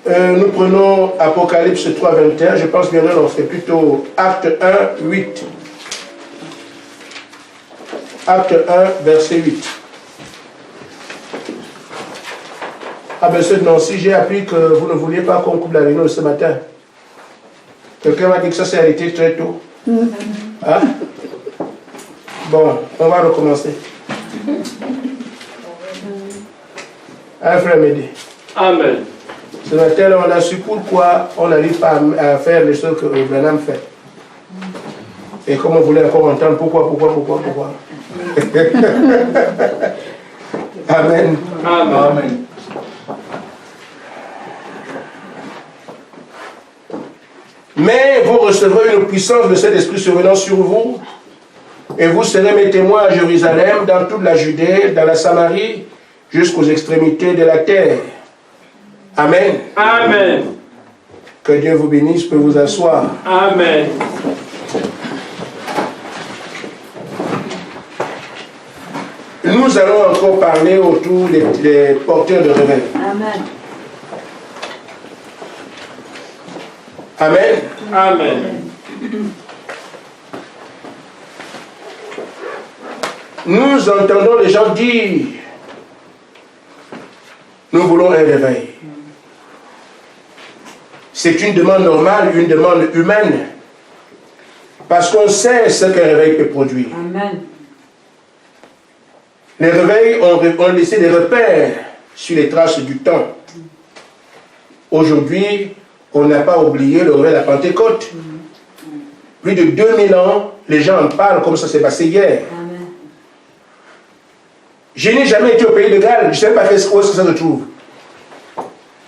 Nous prenons Apocalypse 3, 21. Je pense bien non, c'est plutôt Acte 1, 8. Acte 1, verset 8. Ah ben non, si j'ai appris que vous ne vouliez pas qu'on coupe la réunion ce matin. Quelqu'un m'a dit que ça s'est arrêté très tôt. Hein? Bon, on va recommencer. Hein, frère Médé? Amen. Ce matin, on a su pourquoi on n'arrive pas à faire les choses que Branham fait. Et comme on voulait encore entendre pourquoi. Amen. Amen. Mais vous recevrez une puissance de cet esprit survenant sur vous, et vous serez mes témoins à Jérusalem, dans toute la Judée, dans la Samarie, jusqu'aux extrémités de la terre. Amen. Amen. Que Dieu vous bénisse, peut vous asseoir. Amen. Nous allons encore parler autour des porteurs de réveil. Amen. Amen. Amen. Nous entendons les gens dire, nous voulons un réveil. C'est une demande normale, une demande humaine. Parce qu'on sait ce qu'un réveil peut produire. Amen. Les réveils ont laissé des repères sur les traces du temps. Aujourd'hui, on n'a pas oublié le réveil de la Pentecôte. Plus de 2000 ans, les gens en parlent comme ça s'est passé hier. Amen. Je n'ai jamais été au pays de Galles, je ne sais pas où est-ce que ça se trouve.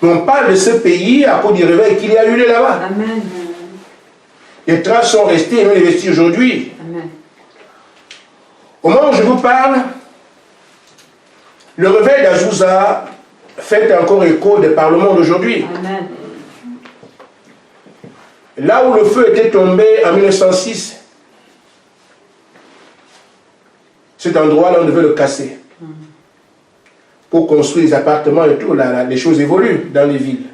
Mais on parle de ce pays à cause du réveil qu'il y a eu là-bas. Amen. Les traces sont restées et même les vestiges aujourd'hui. Amen. Au moment où je vous parle, le réveil d'Azusa fait encore écho des parlements d'aujourd'hui. Amen. Là où le feu était tombé en 1906, cet endroit-là, on devait le casser. Pour construire des appartements et tout, là, les choses évoluent dans les villes.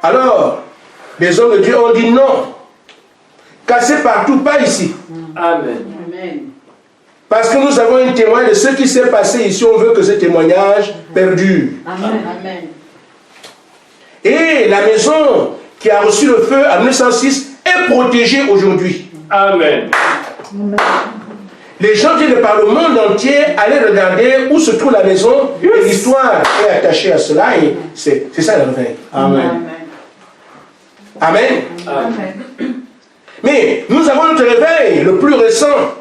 Alors, les hommes de Dieu ont dit non. Casser partout, pas ici. Amen. Amen. Parce que nous avons un témoin de ce qui s'est passé ici. On veut que ce témoignage perdure. Amen. Amen. Et la maison qui a reçu le feu en 1906 est protégée aujourd'hui. Amen. Les gens qui viennent par le monde entier allaient regarder où se trouve la maison. Et l'histoire est attachée à cela. Et c'est ça le réveil. Amen. Amen. Amen. Mais nous avons notre réveil, le plus récent.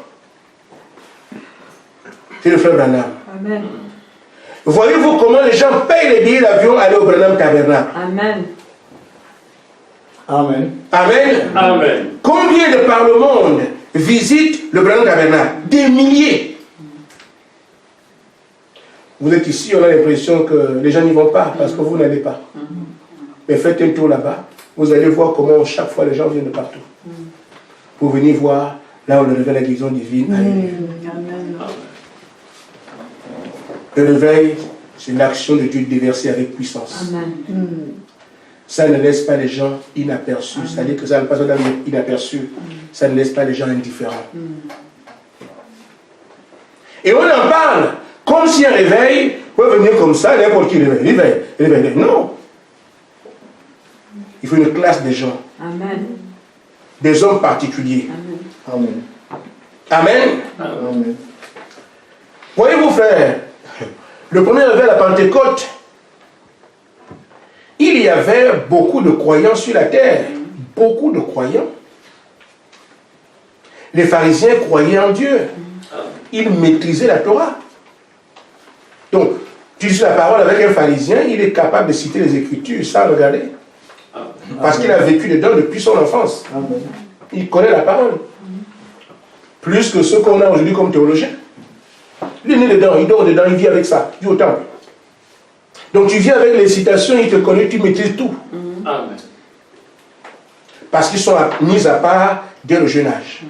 C'est le frère Branham. Amen. Voyez-vous comment les gens payent les billets d'avion aller au Branham Tabernacle? Amen. Amen. Amen. Amen. Combien de par le monde visitent le Branham Tabernacle? Des milliers. Vous êtes ici, on a l'impression que les gens n'y vont pas parce que vous n'allez pas. Mais faites un tour là-bas, vous allez voir comment chaque fois les gens viennent de partout. Pour venir voir là où le réveil de la guérison divine a eu lieu. Amen. Le réveil, c'est l'action de Dieu déversée avec puissance. Amen. Ça ne laisse pas les gens inaperçus. C'est-à-dire que ça ne passe pas inaperçu. Ça ne laisse pas les gens indifférents. Et on en parle comme si un réveil peut venir comme ça, n'importe qui réveil. Non. Il faut une classe de gens. Amen. Des hommes particuliers. Amen. Amen. Amen. Voyez-vous, frère, le premier réveil à la Pentecôte, il y avait beaucoup de croyants sur la terre. Beaucoup de croyants. Les pharisiens croyaient en Dieu. Ils maîtrisaient la Torah. Donc, tu dis la parole avec un pharisien, il est capable de citer les Écritures sans regarder. Parce qu'il a vécu dedans depuis son enfance. Il connaît la parole. Plus que ceux qu'on a aujourd'hui comme théologiens. Il est né dedans, il dort dedans, il vit avec ça. Il vit au temple. Donc tu viens avec les citations, il te connaît, tu maîtrises tout. Amen. Parce qu'ils sont mis à part dès le jeune âge.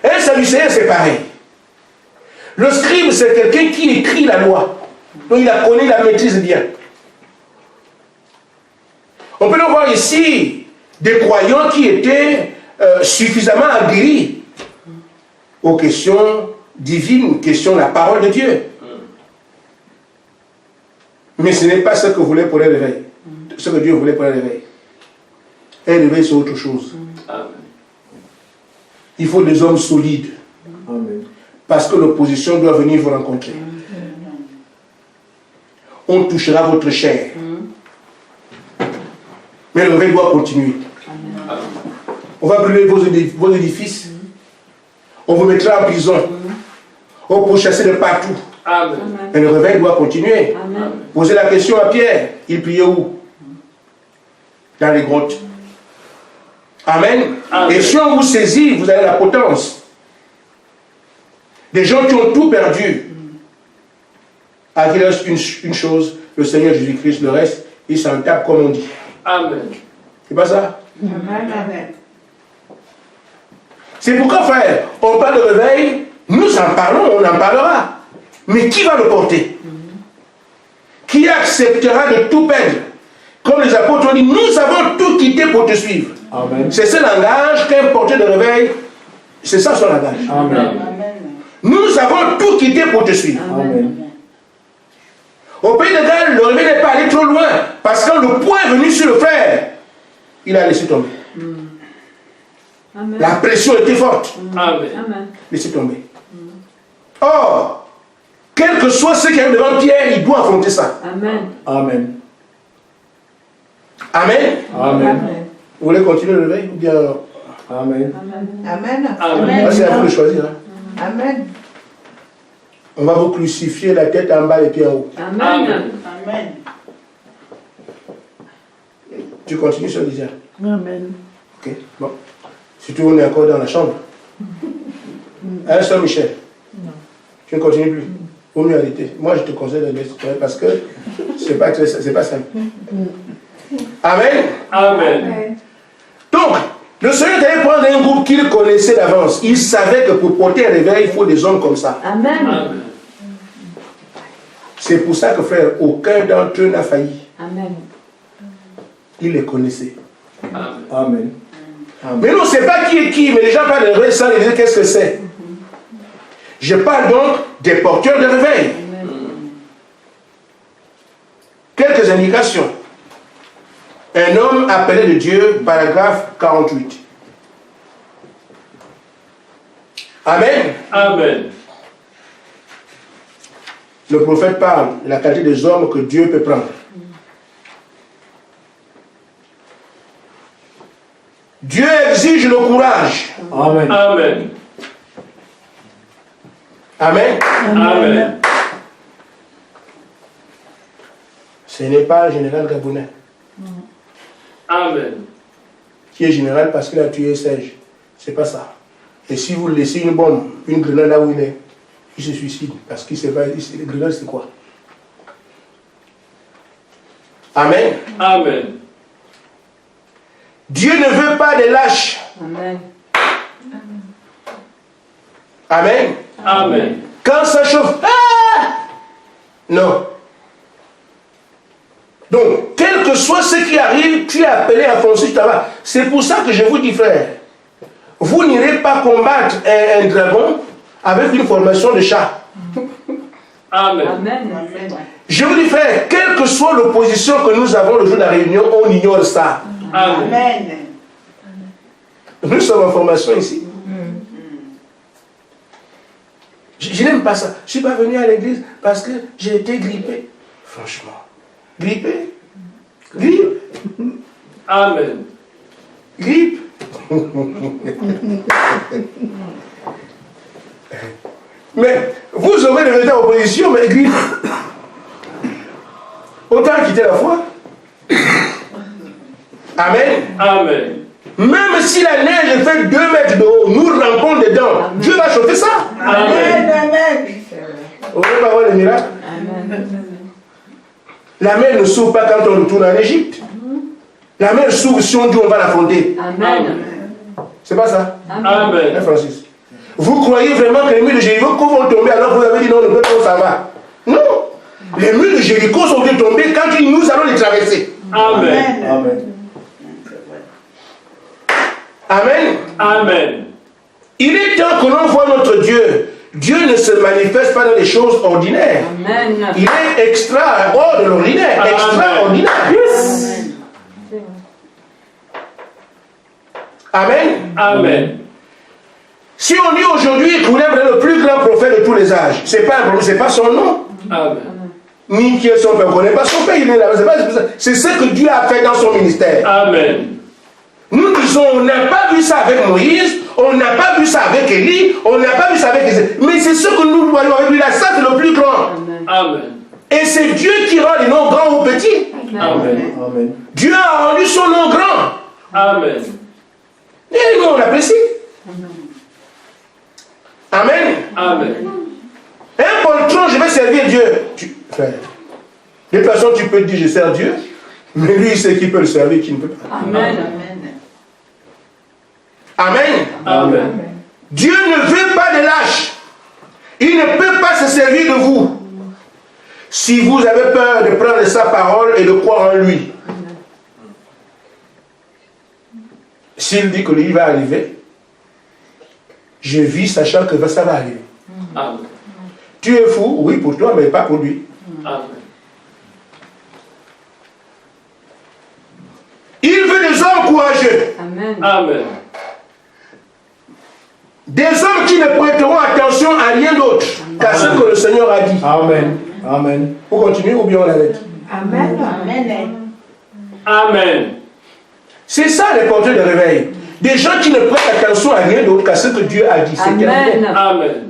Un Sadducéen, c'est pareil. Le scribe, c'est quelqu'un qui écrit la loi. Donc il la connaît, il la maîtrise bien. On peut donc voir ici des croyants qui étaient suffisamment aguerris aux questions divines, aux questions de la parole de Dieu. Mais ce n'est pas ce que voulait pour le réveil. Ce que Dieu voulait pour le réveil. Un réveil, c'est autre chose. Il faut des hommes solides. Amen. Parce que l'opposition doit venir vous rencontrer. On touchera votre chair. Mais le réveil doit continuer. On va brûler vos édifices. On vous mettra en prison. On vous chasser de partout. Amen. Mais le réveil doit continuer. Amen. Posez la question à Pierre. Il priait où? Dans les grottes. Amen. Amen. Et si on vous saisit, vous avez la potence. Des gens qui ont tout perdu. À qu'il reste une chose, le Seigneur Jésus-Christ, le reste, il s'en tape comme on dit. Amen. C'est pas ça? Amen. Amen. C'est pourquoi, frère, on parle de réveil, nous en parlons, on en parlera. Mais qui va le porter? Qui acceptera de tout perdre? Comme les apôtres ont dit, nous avons tout quitté pour te suivre. Amen. C'est ce langage qu'un porteur de réveil, c'est ça son langage. Amen. Nous avons tout quitté pour te suivre. Amen. Au pays de Galles, le réveil n'est pas allé trop loin, parce que quand le poing est venu sur le frère, il a laissé tomber. Amen. La pression était forte. Amen. Amen. Laissez tomber. Or, quel que soit ce qui est devant Pierre, il doit affronter ça. Amen. Amen. Amen. Amen. Vous voulez continuer le réveil ou bien... Amen. Amen. Amen. C'est à vous de choisir. Hein. Amen. On va vous crucifier la tête en bas et les pieds en haut. Amen. Amen. Tu continues sur Lydia. Amen. Ok, bon. Surtout on est encore dans la chambre. Hein, Sœur Michel? Non. Tu ne continues plus. Vaut mieux arrêter. Moi, je te conseille de laisser parce que c'est pas simple. Amen. Amen. Donc, le Seigneur allait prendre un groupe qu'il connaissait d'avance. Il savait que pour porter un réveil, il faut des hommes comme ça. Amen. Amen. C'est pour ça que, frère, aucun d'entre eux n'a failli. Amen. Il les connaissait. Amen. Amen. Mais nous, on ne sait pas qui est qui, mais les gens parlent de réveil sans les dire qu'est-ce que c'est. Je parle donc des porteurs de réveil. Quelques indications. Un homme appelé de Dieu, paragraphe 48. Amen. Amen. Le prophète parle de la qualité des hommes que Dieu peut prendre. Dieu exige le courage. Amen. Amen. Amen. Amen. Ce n'est pas un général gabonais Amen. qui est général parce qu'il a tué Serge. C'est pas ça. Et si vous laissez une bombe, une grenade là où il est, il se suicide. Parce qu'il ne sait pas, les grenades c'est quoi? Amen. Amen. Dieu ne veut pas des lâches. Amen. Amen. Amen. Quand ça chauffe, non. Donc, quel que soit ce qui arrive, tu es appelé à foncer sur ta voie. C'est pour ça que je vous dis, frère, vous n'irez pas combattre un dragon avec une formation de chat. Amen. Amen. Je vous dis, frère, quelle que soit l'opposition que nous avons le jour de la réunion, on ignore ça. Amen. Nous sommes en formation ici. Je n'aime pas ça. Je ne suis pas venu à l'église parce que j'ai été grippé. Franchement. Grippé? Grippe? Amen. Grippe? Mais vous aurez des résultats d'opposition, mais grippe. Autant quitter la foi. Amen. Amen. Même si la neige fait 2 mètres de haut, nous rampons dedans. Amen. Dieu va chauffer ça. Amen. On ne va pas voir les miracles. Amen. La mer ne s'ouvre pas quand on retourne en Égypte. La mer s'ouvre si on dit on va l'affronter. Amen. C'est pas ça? Amen. Hein, Amen. Francis? Vous croyez vraiment que les murs de Jéricho vont tomber alors que vous avez dit non, le peuple ça va? Non. Les murs de Jéricho sont tombés quand nous allons les traverser. Amen. Amen. Amen. Amen. Il est temps que l'on voit notre Dieu. Dieu ne se manifeste pas dans les choses ordinaires. Amen. Il est hors de l'ordinaire. Amen. Extraordinaire. Yes. Amen. Amen. Si on dit aujourd'hui qu'on est le plus grand prophète de tous les âges, c'est pas son nom. Amen. Ni qui est son père. On ne connaît pas son père, il est là. C'est ce que Dieu a fait dans son ministère. Amen. Nous disons, on n'a pas vu ça avec Moïse, on n'a pas vu ça avec Élie, on n'a pas vu ça avec Ézéchiel. Mais c'est ce que nous voyons avec lui là, ça c'est le plus grand. Amen. Et c'est Dieu qui rend les noms grands ou petits. Amen. Amen. Dieu a rendu son nom grand. Amen. Et nous on apprécie. Amen. Amen. Un poltron, je vais servir Dieu. Frère, de toute façon, tu peux dire je sers Dieu, mais lui il sait qui peut le servir, qui ne peut pas. Amen. Amen. Amen. Dieu ne veut pas de lâches. Il ne peut pas se servir de vous. Si vous avez peur de prendre sa parole et de croire en lui. S'il dit que lui va arriver, je vis sachant que ça va arriver. Amen. Tu es fou, oui, pour toi, mais pas pour lui. Amen. Il veut des hommes courageux. Amen. Amen. Des hommes qui ne prêteront attention à rien d'autre qu'à ce que le Seigneur a dit. Amen. Amen. Vous continuez ou bien on l'arrête? Amen. Amen. C'est ça les porteurs de réveil. Des gens qui ne prêtent attention à rien d'autre qu'à ce que Dieu a dit. C'est terminé. Amen.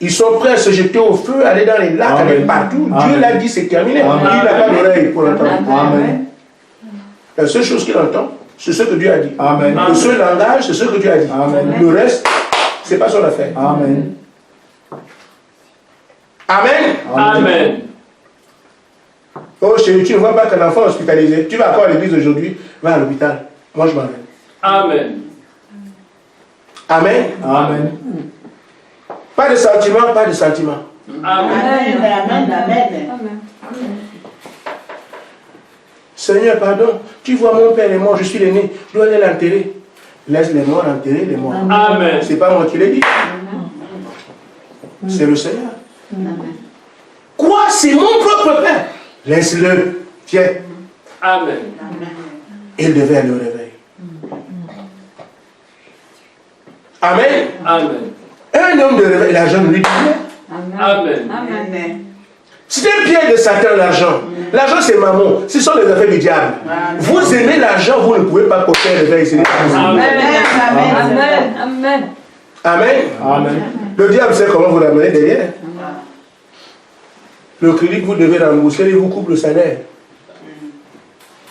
Ils sont prêts à se jeter au feu, aller dans les lacs, aller partout. Amen. Dieu l'a dit, c'est terminé. Amen. Il n'a pas d'oreille pour l'entendre. Amen. La seule chose qu'il entend, c'est ce que Dieu a dit. Amen. Le seul langage, c'est ce que Dieu a dit. Amen. Le reste, c'est pas son affaire. Amen. Amen. Amen. Oh chérie, tu ne vois pas qu'un enfant hospitalisé, tu vas encore à l'église aujourd'hui, va à l'hôpital. Moi, je m'en vais. Amen. Amen. Amen. Pas de sentiment, pas de sentiment. Amen. Seigneur, pardon, tu vois mon père est mort, je suis l'aîné, je dois aller l'enterrer. Laisse les morts enterrer les morts. Amen. C'est pas moi qui l'ai dit. C'est le Seigneur. Quoi? C'est mon propre père. Laisse-le. Tiens. Amen. Il devait aller au réveil. Amen. Amen. Un homme de réveil, l'argent ne lui dit rien. Amen. Amen. C'est un piège de Satan, l'argent. L'argent, c'est maman. Ce sont les affaires du diable. Vous aimez l'argent, vous ne pouvez pas porter un réveil. C'est Amen. Amen. Amen. Amen. Amen. Le diable sait comment vous l'amener derrière. Le crédit que vous devez rembourser, il vous coupe le salaire.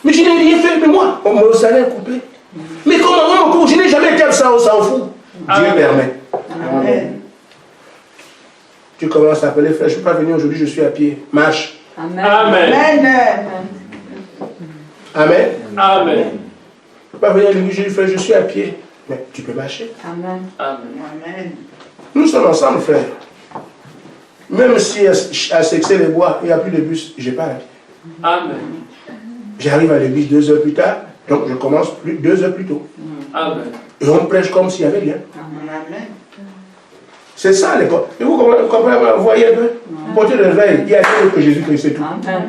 Mais je n'ai rien fait, mais moi, mon salaire coupé. Mais comment on me coupe? Je n'ai jamais été ça, on s'en fout. Dieu permet. Amen. Tu commences à appeler, frère, je ne suis pas venu aujourd'hui, je suis à pied. Marche. Amen. Amen. Amen. Amen. Je ne peux pas venir à l'église, je dis, frère, je suis à pied. Mais tu peux marcher. Amen. Amen. Nous sommes ensemble, frère. Même si à Sexay les Bois, il n'y a plus de bus, je pars à pied. Amen. J'arrive à l'église 2 heures plus tard, donc je commence 2 heures plus tôt. Amen. Et on prêche comme s'il n'y avait rien. Amen. C'est ça l'époque. Et vous comprenez, vous voyez un peu? Portez le réveil, il y a Dieu que Jésus-Christ, c'est tout. Amen.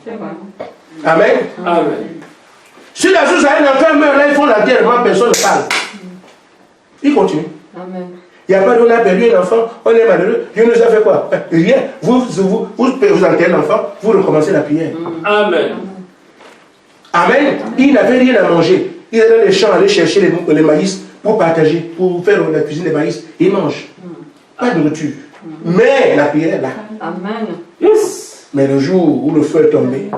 C'est vrai. Amen. Amen. Si la chose a un enfant meurt, là, ils font l'enterrement, personne ne parle. Il continue. Amen. Il n'y a pas de on a perdu un enfant, on est malheureux. Dieu nous a fait quoi? Rien. Vous enterrez l'enfant, vous recommencez la prière. Amen. Amen. Il n'avait rien à manger. Il est dans les champs, aller chercher les maïs pour partager, pour faire la cuisine des maïs. Il mange. Pas de nourriture. Mais la prière est là. Amen. Yes. Mais le jour où le feu est tombé,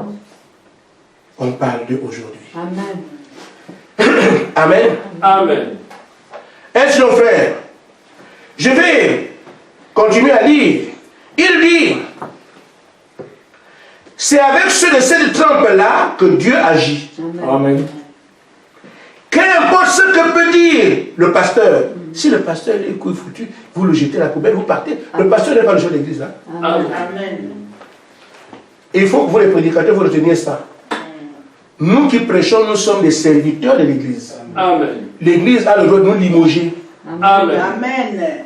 on parle d'eux aujourd'hui. Amen. Amen. Amen. Ainsi, mon frère, je vais continuer à lire. Il dit, c'est avec ceux de cette trempe-là que Dieu agit. Amen. Qu'importe ce que peut dire le pasteur. Si le pasteur est couille foutu, vous le jetez à la poubelle, vous partez. Le pasteur n'est pas le chef de l'église. Hein? Amen. Et il faut que vous, les prédicateurs, vous reteniez ça. Nous qui prêchons, nous sommes des serviteurs de l'Église. Amen. L'Église a le droit de nous limoger. Amen. Amen.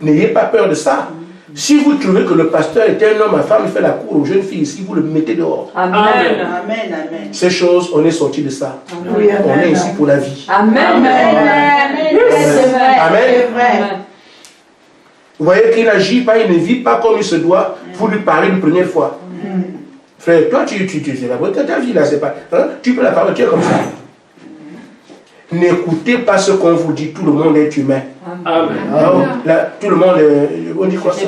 N'ayez pas peur de ça. Si vous trouvez que le pasteur est un homme, à femme, il fait la cour aux jeunes filles ici, vous le mettez dehors. Amen. Amen. Amen. Ces choses, on est sorti de ça. Oui, On est ici pour la vie. Amen. Amen. C'est vrai. Amen. C'est vrai. Vous voyez qu'il n'agit pas, il ne vit pas comme il se doit pour lui parler une première fois. Frère, toi, tu sais pas, ta vie là, c'est pas. Hein? Tu peux la parler, tu es comme ça. N'écoutez pas ce qu'on vous dit, tout le monde est humain. Amen. Alors, là, tout le monde, on dit quoi ça?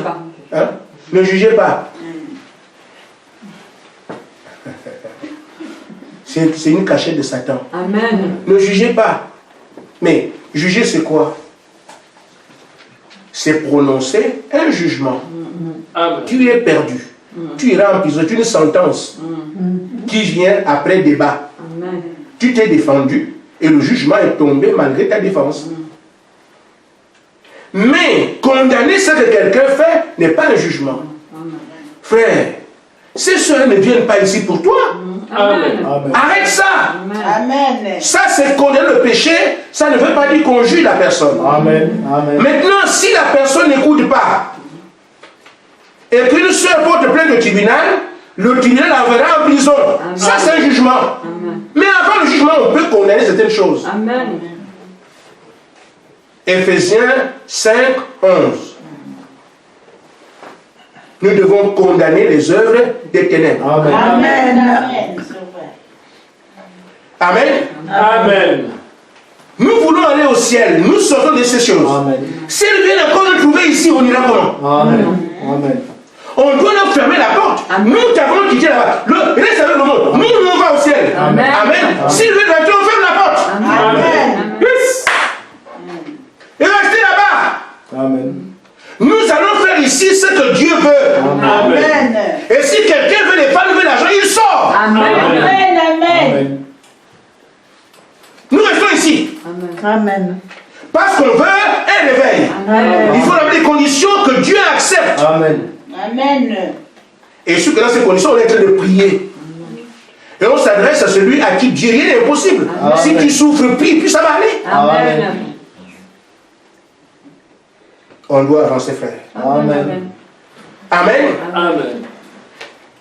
Hein? Ne jugez pas. C'est une cachette de Satan. Amen. Ne jugez pas. Mais juger, c'est quoi? C'est prononcer un jugement. Amen. Tu es perdu. Tu iras en prison. C'est une sentence qui vient après débat. Amen. Tu t'es défendu et le jugement est tombé malgré ta défense. Mais condamner ce que quelqu'un fait n'est pas un jugement. Frère, ces soeurs ne viennent pas ici pour toi. Amen. Arrête ça. Amen. Ça, c'est condamner le péché. Ça ne veut pas dire qu'on juge la personne. Amen. Amen. Maintenant, si la personne n'écoute pas et qu'une soeur porte plainte au tribunal, le tribunal l'enverra en prison. Amen. Ça, c'est un jugement. Amen. Mais avant le jugement, on peut condamner certaines choses. Amen. Éphésiens 5, 11. Nous devons condamner les œuvres des ténèbres. Amen. Amen. Amen. Amen. Amen. Nous voulons aller au ciel. Nous sortons de ces choses. Amen. Si elle vient encore nous trouver ici, on ira comment? Amen. Amen. On doit nous fermer la porte. Amen. Nous t'avons quitté là-bas. Reste avec le monde. Nous, on va au ciel. Amen. Amen. S'il veut rentrer, on ferme la porte. Amen. Yes. Et restez là-bas. Amen. Nous allons faire ici ce que Dieu veut. Amen. Et si quelqu'un veut des femmes, veut l'argent, il sort. Amen. Amen. Amen. Nous restons ici. Amen. Parce qu'on veut un réveil. Amen. Il faut avoir des conditions que Dieu accepte. Amen. Amen. Et sûr que dans ces conditions, on est en train de prier. Et on s'adresse à celui à qui Dieu rien n'est impossible. Amen. Si tu souffres, prie, puis ça va aller. Amen. On doit avancer, frère. Amen. Amen. Amen.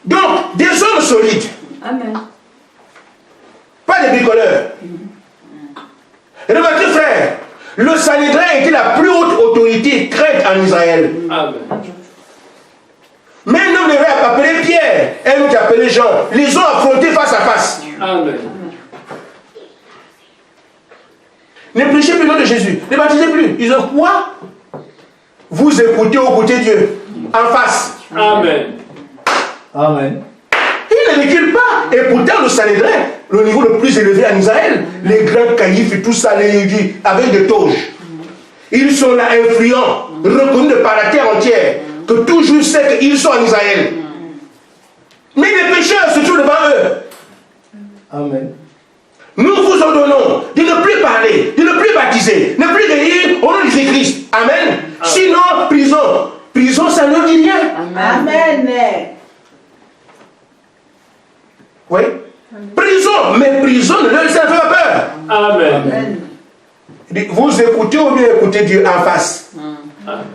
Donc, des hommes solides. Amen. Pas des bricoleurs. Remarquez, frère, le Sanhédrin était la plus haute autorité crète en Israël. Amen. Mais un homme devait appeler Pierre, un autre appelé Jean. Les ont affrontés face à face. Amen. Ne prêchez plus le nom de Jésus. Ne baptisez plus. Ils ont quoi? Vous écoutez au côté de Dieu. En face. Amen. Amen. Ils ne reculent pas. Et pourtant, le Sanhédrin, le niveau le plus élevé en Israël, les grands caïfs et tout ça, les avec des toges. Ils sont là influents, reconnus par la terre entière, que tout juif sait qu'ils sont en Israël. Mais les pécheurs se trouvent devant eux. Amen. Nous vous ordonnons de ne plus parler, de ne plus baptiser, ne plus guérir au nom de Jésus-Christ. Amen. Sinon, prison. Prison, ça ne dit rien. Amen. Oui. Prison, mais prison ne leur fait pas peur. Amen. Vous écoutez ou bien écoutez Dieu en face.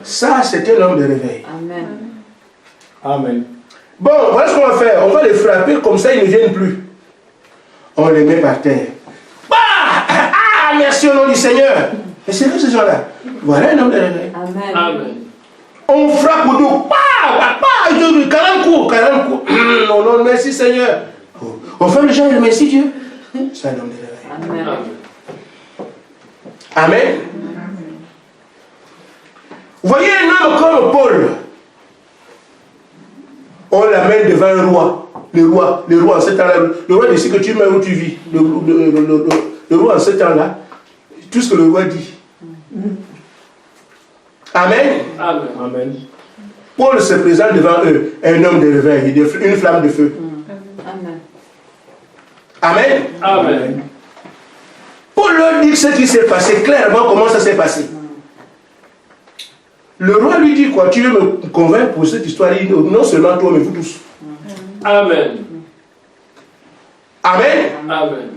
Ça, c'est un homme de réveil. Amen. Amen. Bon, voilà ce qu'on va faire. On va les frapper comme ça, ils ne viennent plus. On les met par terre. Bah! Ah, merci au nom du Seigneur. Et c'est que ces gens-là. Voilà un homme de réveil. Amen. Amen. On frappe au dos. Bah! Bah! 40 coups, 40 coups. Oh non, merci Seigneur. On fait le genre de merci Dieu. C'est un homme de réveil. Amen. Amen. Vous voyez un homme comme Paul. On l'amène devant un roi. Le roi en ce temps-là. Le roi décide que tu meurs où tu vis. Le roi en ce temps-là. Tout ce que le roi dit. Amen. Amen. Amen. Paul se présente devant eux. Un homme de réveil. Une flamme de feu. Amen. Amen. Amen. Paul leur dit ce qui s'est passé clairement, comment ça s'est passé. Le roi lui dit quoi? Tu veux me convaincre pour cette histoire? Non seulement toi, mais vous tous. Amen. Amen. Amen.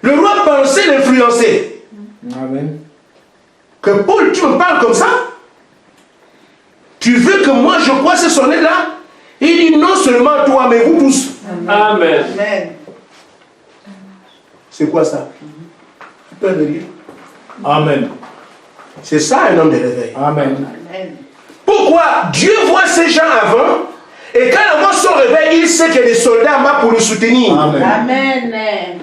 Le roi pensait l'influencer. Amen. Que Paul, tu me parles comme ça? Tu veux que moi je croie ce sonnet-là? Il dit non seulement toi, mais vous tous. Amen. Amen. C'est quoi ça? Peur de rire. Amen. C'est ça un homme de réveil. Amen. Amen. Pourquoi? Dieu voit ces gens avant, et quand il voit son réveil, il sait qu'il y a des soldats en bas pour le soutenir. Amen. Amen.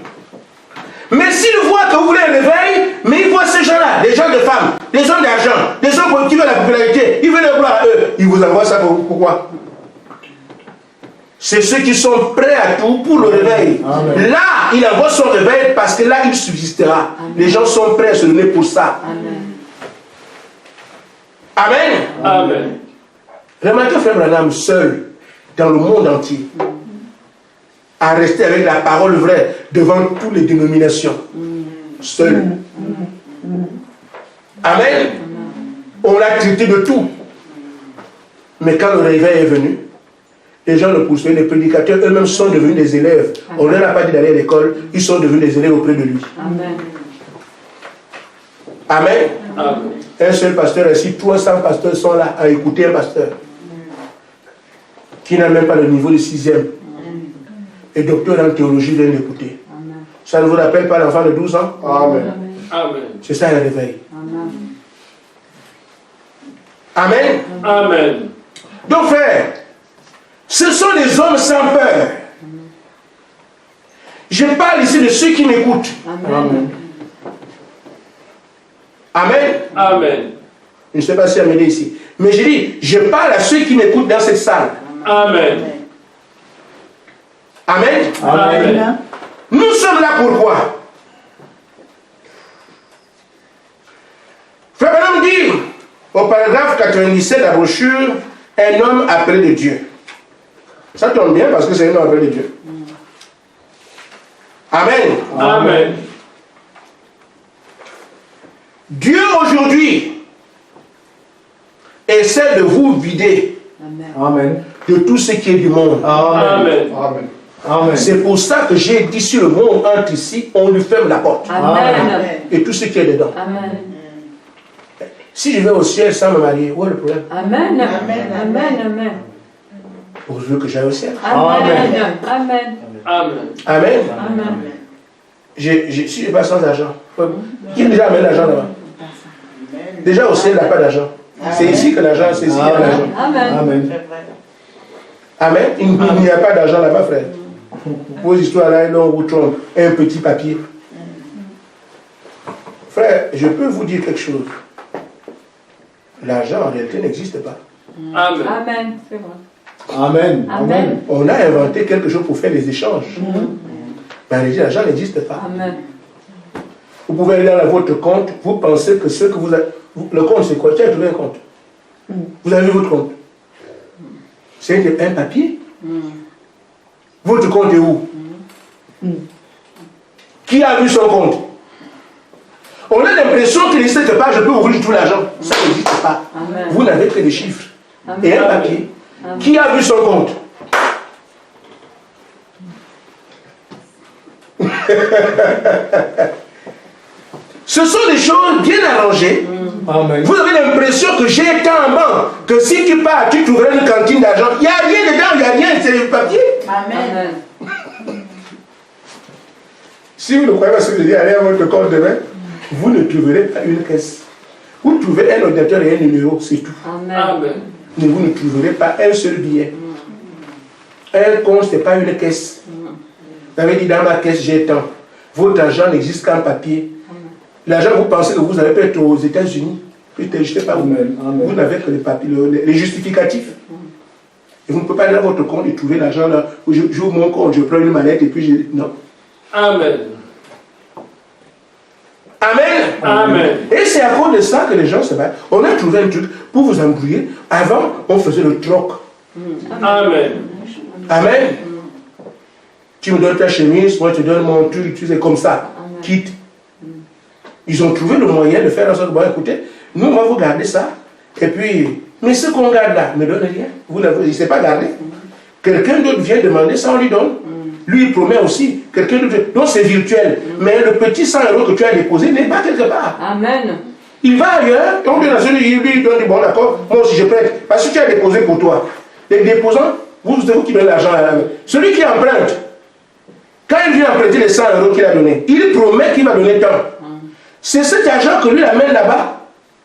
Mais s'il voit que vous voulez un réveil, mais il voit ces gens-là, des gens de femmes, des hommes d'argent, des hommes qui veulent la popularité, il veut le voir à eux. Il vous envoie ça pourquoi? C'est ceux qui sont prêts à tout pour le réveil. Amen. Là, il envoie son réveil parce que là, il subsistera. Amen. Les gens sont prêts à se donner pour ça. Amen. Amen. Amen. Remarquez Frère Branham seul, dans le monde entier, à rester avec la parole vraie devant toutes les dénominations. Seul. Amen. On l'a traité de tout. Mais quand le réveil est venu, les gens le poursuivaient, les prédicateurs eux-mêmes sont devenus des élèves. On ne leur a pas dit d'aller à l'école, ils sont devenus des élèves auprès de lui. Amen. Amen. Amen. Un seul pasteur ainsi, 300 pasteurs sont là à écouter un pasteur qui n'a même pas le niveau de 6e. Et docteur en théologie vient l'écouter. Ça ne vous rappelle pas l'enfant de 12 ans? Amen. Amen. C'est ça le réveil. Amen. Amen. Amen. Donc frère, ce sont des hommes sans peur. Je parle ici de ceux qui m'écoutent. Amen. Amen. Amen. Je ne sais pas si Amélie est ici. Mais je dis, je parle à ceux qui m'écoutent dans cette salle. Amen. Amen. Amen. Nous sommes là pourquoi? Frère Branham dit, au paragraphe 97 de la brochure, un homme appelé de Dieu. Ça tombe bien parce que c'est un homme appelé de Dieu. Amen. Amen. Dieu aujourd'hui essaie de vous vider Amen. de tout ce qui est du monde. Amen. Amen. Amen. C'est pour ça que j'ai dit, si le monde entre ici, on lui ferme la porte. Amen. Et tout ce qui est dedans. Amen. Si je vais au ciel sans me marier, où est le problème? Amen. Amen. Amen. Amen. Pour Dieu que j'aille au ciel. Amen. Amen. Amen. Amen. Amen. Si je passe sans argent, qui déjà amène l'argent là-bas? Déjà au ciel, il n'y a pas d'argent. C'est ici que l'argent, c'est ici qu'il y a l'argent. Amen. Amen. Amen. Il n'y a pas d'argent là-bas, frère. Vos histoires là, on vous trompe. Un petit papier. Frère, je peux vous dire quelque chose. L'argent en réalité n'existe pas. Amen. Amen. C'est vrai. Amen. Amen. On a inventé quelque chose pour faire les échanges. Mais en réalité, l'argent n'existe pas. Amen. Vous pouvez aller dans votre compte, vous pensez que ce que vous avez... Le compte, c'est quoi? Tu as trouvé un compte. Vous avez vu votre compte. C'est un papier. Votre compte est où? Qui a vu son compte? On a l'impression qu'il existe quelque part, je peux ouvrir tout l'argent. Ça n'existe pas. Amen. Vous n'avez que des chiffres. Amen. Et un papier. Amen. Qui a vu son compte? Ce sont des choses bien arrangées. Amen. Vous avez l'impression que j'ai tant en banque que si tu pars, tu trouveras une cantine d'argent. Il n'y a rien dedans, il n'y a rien, c'est le papier. Amen. Si vous ne croyez pas ce que je dis, allez à votre compte demain, vous ne trouverez pas une caisse. Vous trouvez un ordinateur et un numéro, c'est tout. Amen. Amen. Mais vous ne trouverez pas un seul billet. Un compte, ce n'est pas une caisse. Vous avez dit, dans ma caisse, j'ai tant. Votre argent n'existe qu'en papier. L'argent, vous pensez que vous allez peut-être aux États-Unis. Peut-être, je ne sais pas où. Amen. Amen. Vous n'avez que les papiers, les justificatifs. Et vous ne pouvez pas aller dans votre compte et trouver l'argent là. J'ouvre mon compte, je prends une mallette et puis je... Non. Amen. Amen. Amen. Et c'est à cause de ça que les gens se battent. On a trouvé un truc pour vous embrouiller. Avant, on faisait le troc. Amen. Amen. Tu me donnes ta chemise, moi je te donne mon truc, tu sais, comme ça. Quitte. Ils ont trouvé le moyen de faire en sorte, bon écoutez, nous on va vous garder ça. Et puis, mais ce qu'on garde là ne donne rien. Vous n'avez, il ne s'est pas gardé. Quelqu'un d'autre vient demander ça, on lui donne. lui il promet aussi quelqu'un d'autre. Donc c'est virtuel. Mais le petit 100 € que tu as déposé n'est pas quelque part. Amen. Il va ailleurs, donc il lui donne, bon d'accord, moi aussi je prête. Parce que tu as déposé pour toi. Les déposants, c'est vous qui donnez l'argent à la main. Celui qui emprunte, quand il vient emprunter les 100 € qu'il a donné, il promet qu'il va donner tant. C'est cet argent que lui amène là-bas.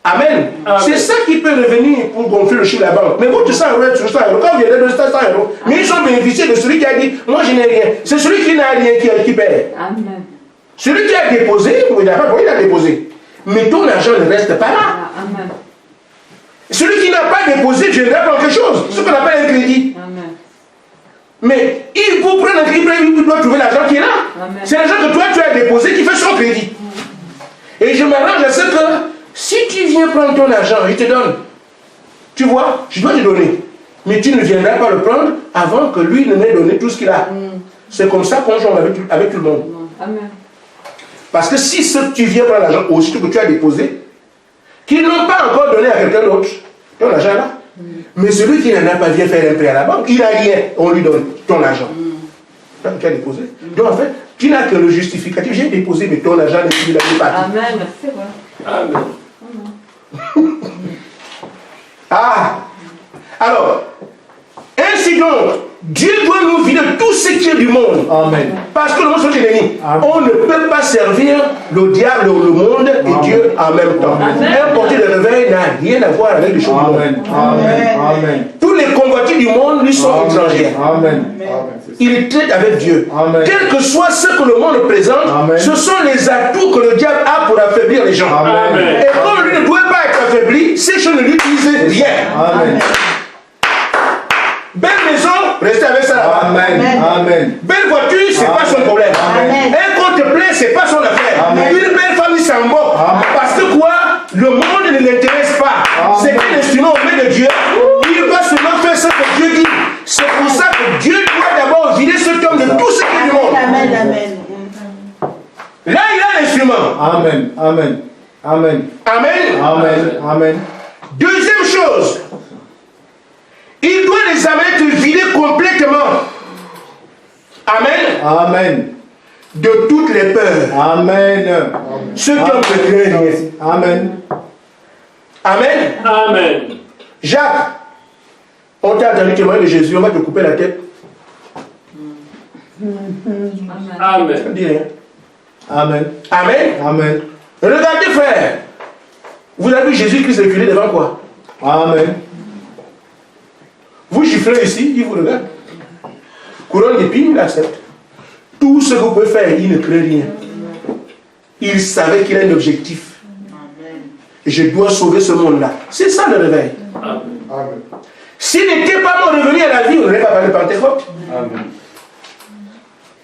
Amen. C'est ça qui peut revenir pour gonfler le chiffre de la banque. Mais votre 100 € est sur 100 €. Quand vous viendrez de 100 €, mais ils ont bénéficié de celui qui a dit, moi je n'ai rien. C'est celui qui n'a rien qui perd. Amen. celui qui a déposé, il a déposé. Mais ton argent ne reste pas là. Amen. Celui qui n'a pas déposé viendra prendre quelque chose. Ce qu'on appelle un crédit. Amen. Mais il faut prendre un crédit, il doit trouver l'argent qui est là. C'est l'argent que toi tu as déposé qui fait son crédit. Et je m'arrange à ce que si tu viens prendre ton argent, je te donne. Tu vois, je dois te donner. Mais tu ne viendras pas le prendre avant que lui ne m'ait donné tout ce qu'il a. C'est comme ça qu'on joue avec tout le monde. Amen. Parce que si tu viens prendre l'argent aussitôt que tu as déposé, qu'ils n'ont pas encore donné à quelqu'un d'autre, ton argent là. Mais celui qui n'en a pas vient faire un prêt à la banque, il n'a rien, on lui donne ton argent. Tu as déposé. Donc en fait, tu n'as que le justificatif. J'ai déposé, mais ton argent n'est plus parti. Amen. C'est vrai. Amen. Ah! Alors, ainsi donc, Dieu doit nous vider tout ce qui est du monde. Amen. Parce que le monde est ennemi. On ne peut pas servir le diable ou le monde et Dieu en même temps. Un portier de réveil n'a rien à voir avec les choses du monde. Amen. Amen. Amen. Tous les convoitis du monde lui sont étrangers. Amen. Il traite avec Dieu. Amen. Quel que soit ce que le monde présente, Amen. ce sont les atouts que le diable a pour affaiblir les gens. Amen. Et comme lui ne doit pas être affaibli, ces choses ne lui disent rien. Amen. Belle maison, restez avec ça là-bas. Amen. Amen. Belle voiture, c'est pas son problème. Amen. Un compte plein, c'est pas son affaire. Amen. Une belle femme, il s'en moque. Parce que quoi? Le monde ne l'intéresse pas. C'est un instrument auprès de Dieu. Il va seulement faire ce que Dieu dit. C'est pour ça que Dieu doit d'abord vider cet homme de tout ce qui est du monde. Amen, amen. Là, il a l'instrument. Amen. Amen. Amen. Amen. Amen. Amen. Deuxième chose, il doit les amener à vider complètement. Amen. Amen. De toutes les peurs. Amen. Ce homme ne craint rien. Amen. Amen. Amen. Jacques, on t'a entendu témoigner de Jésus, on va te couper la tête. Amen. Ça ne dit rien. Amen. Amen. Amen. Regardez, frère. Vous avez vu Jésus-Christ reculer devant quoi? Amen. Vous chiffrez ici, il vous regarde. Couronne d'épines, il accepte. Tout ce que vous pouvez faire, il ne crée rien. Il savait qu'il a un objectif. Je dois sauver ce monde-là. C'est ça le réveil. Amen. S'il n'était pas mort revenu à la vie, on n'aurait pas parlé de Pentecôte. Amen.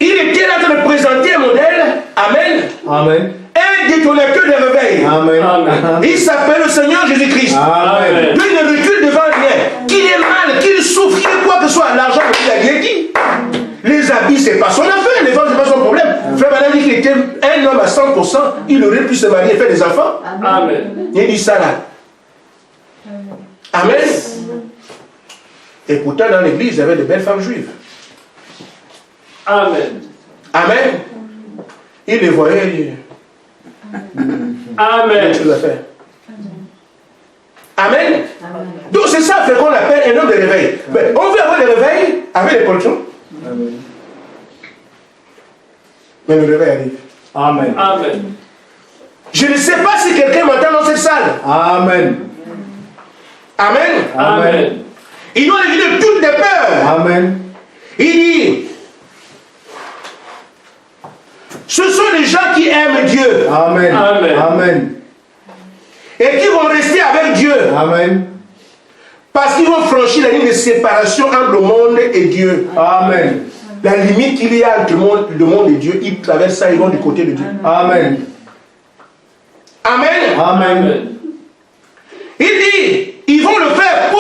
Il était là en train de présenter un modèle. Amen. Amen. Un détonateur de réveil. Amen. Amen. Il s'appelle le Seigneur Jésus-Christ. Amen. Lui ne recule devant rien. Qu'il ait mal, qu'il souffre, qu'il ait quoi que ce soit, l'argent qu'il a rien dit. Les habits, c'est pas son affaire, les femmes, c'est pas son problème. Frère Madame dit qu'il était un homme à 100%, il aurait pu se marier et faire des enfants. Amen. Il dit ça là. Amen. Et pourtant, dans l'église, il y avait de belles femmes juives. Amen. Amen. Il les voyait, il y a Amen. quelque chose à faire. Amen. Donc c'est ça qu'on appelle un homme de réveil. Mais on veut avoir le réveil avec les pollutions. Mais le réveil arrive. Amen. Amen. Je ne sais pas si quelqu'un m'entend dans cette salle. Amen. Amen. Amen. Il doit éviter toutes les peurs. Amen. Il dit, ce sont les gens qui aiment Dieu Amen. Amen. Amen. et qui vont rester avec Dieu. Amen. Parce qu'ils vont franchir la ligne de séparation entre le monde et Dieu. Amen. La limite qu'il y a entre le monde et Dieu, ils traversent ça, ils vont du côté de Dieu. Amen. Amen. Amen. Il dit, ils vont le faire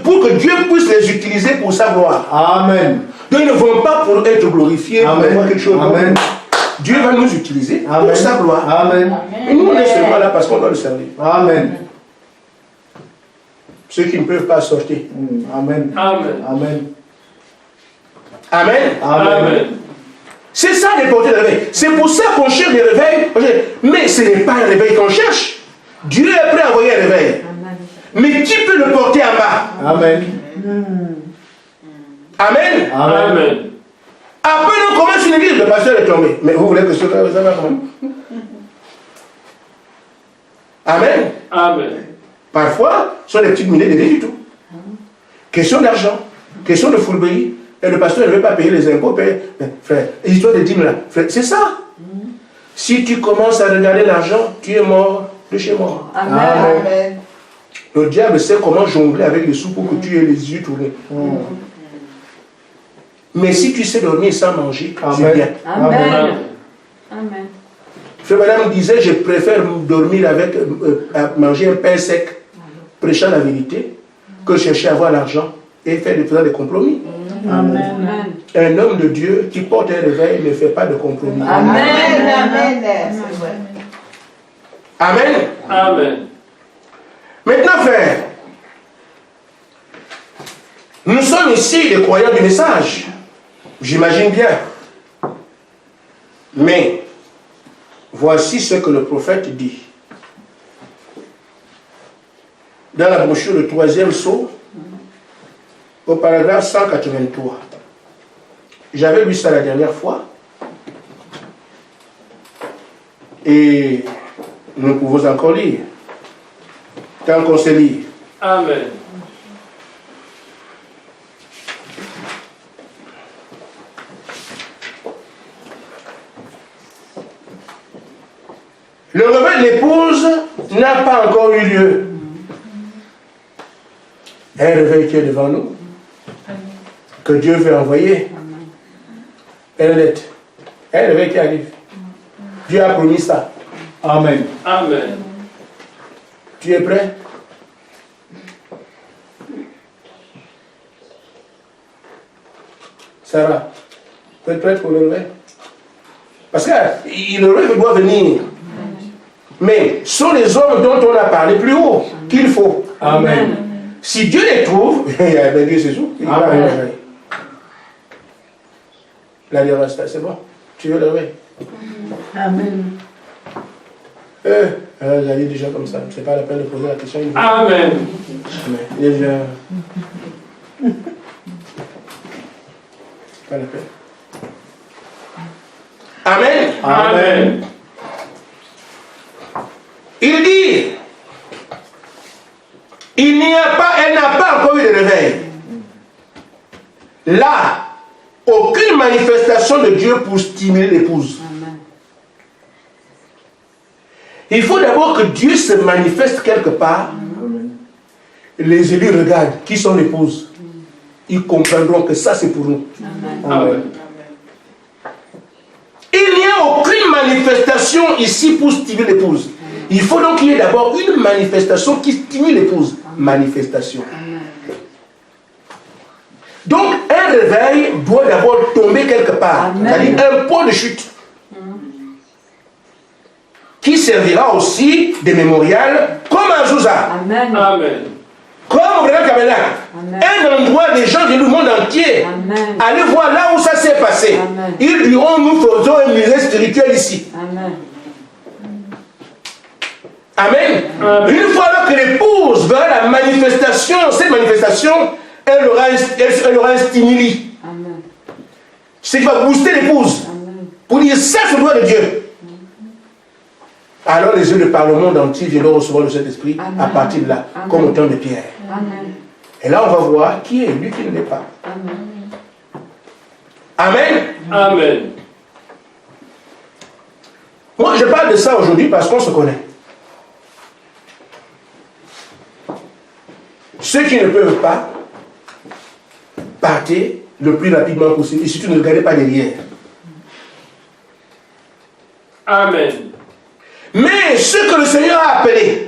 pour que Dieu puisse les utiliser pour sa gloire. Amen. Donc ils ne vont pas pour être glorifiés, pour Amen. avoir quelque chose. Amen. Dieu va nous utiliser Amen. pour sa gloire. Amen. Et nous, on est seulement là parce qu'on doit le servir. Amen. Ceux qui ne peuvent pas sortir. Amen. Amen. Amen. Amen. Amen. Amen. C'est ça les portées de réveil. C'est pour ça qu'on cherche des réveils. Mais ce n'est pas un réveil qu'on cherche. Dieu est prêt à envoyer un réveil. Mais qui peut le porter en bas? Amen. Amen. Amen. Après, nous commençons une église, le pasteur est tombé. Mais vous voulez que ce soit ça va comment? Amen. Amen. Parfois, ce sont des petites minutes de rien du tout. Question d'argent, question de foulberie. Et le pasteur ne veut pas payer les impôts. Frère, l'histoire de dîmes là, c'est ça. Si tu commences à regarder l'argent, tu es mort de chez mort. Amen. Amen. Le diable sait comment jongler avec les sous pour que tu aies les yeux tournés. Mais si tu sais dormir sans manger, c'est bien. Amen. Amen. Frère Madame disait, je préfère dormir avec, manger un pain sec, prêchant la vérité, que chercher à avoir l'argent et faire des compromis. Amen. Un homme de Dieu qui porte un réveil ne fait pas de compromis. Amen. Amen. Amen. Maintenant, frère, nous sommes ici les croyants du message. J'imagine bien. Mais, voici ce que le prophète dit. Dans la brochure, le 3e sceau, au paragraphe 183. J'avais lu ça la dernière fois. Et nous pouvons encore lire. Tant qu'on se lit. Amen. Le réveil de l'épouse n'a pas encore eu lieu. Un réveil qui est devant nous, que Dieu veut envoyer. Un réveil qui arrive. Dieu a promis ça. Amen. Amen. Tu es prêt? Sarah, tu es prête pour le réveil? Parce que le réveil doit venir. Mais ce sont les hommes dont on a parlé plus haut qu'il faut. Amen. Si Dieu les trouve, ben Dieu c'est tout. Il va Amen. le réveil. La divorce, c'est bon. Tu veux le réveil? Amen. J'allais déjà comme ça. C'est pas la peine de poser la question. Amen. Mais déjà. Pas la peine. Amen. Amen. Il dit, elle n'a pas encore eu de réveil. Là, aucune manifestation de Dieu pour stimuler l'épouse. Il faut d'abord que Dieu se manifeste quelque part. Les élus regardent qui sont l'épouse. Ils comprendront que ça c'est pour nous. Amen. Il n'y a aucune manifestation ici pour stimuler l'épouse. Il faut donc qu'il y ait d'abord une manifestation qui stimule l'épouse. Manifestation. Donc un réveil doit d'abord tomber quelque part. C'est-à-dire un point de chute. Qui servira aussi de mémorial comme à Zouza. Amen. Amen. Comme au Grand Kabbalah. Un endroit des gens du monde entier. Amen. Allez voir là où ça s'est passé. Amen. Ils diront, nous faisons un musée spirituel ici. Amen. Amen. Amen. Une fois là que l'épouse verra la manifestation, cette manifestation, elle aura un stimuli. Amen. C'est qui va booster l'épouse. Amen. Pour dire ça, c'est le droit de Dieu. Alors les yeux de par le monde entier viendront recevoir le Saint-Esprit à partir de là, comme au temps de Pierre. Amen. Et là, on va voir qui est lui, qui ne l'est pas. Amen. Amen. Amen. Moi, je parle de ça aujourd'hui parce qu'on se connaît. Ceux qui ne peuvent pas, partez le plus rapidement possible. Et surtout, ne regardez pas derrière. Amen. Mais ceux que le Seigneur a appelés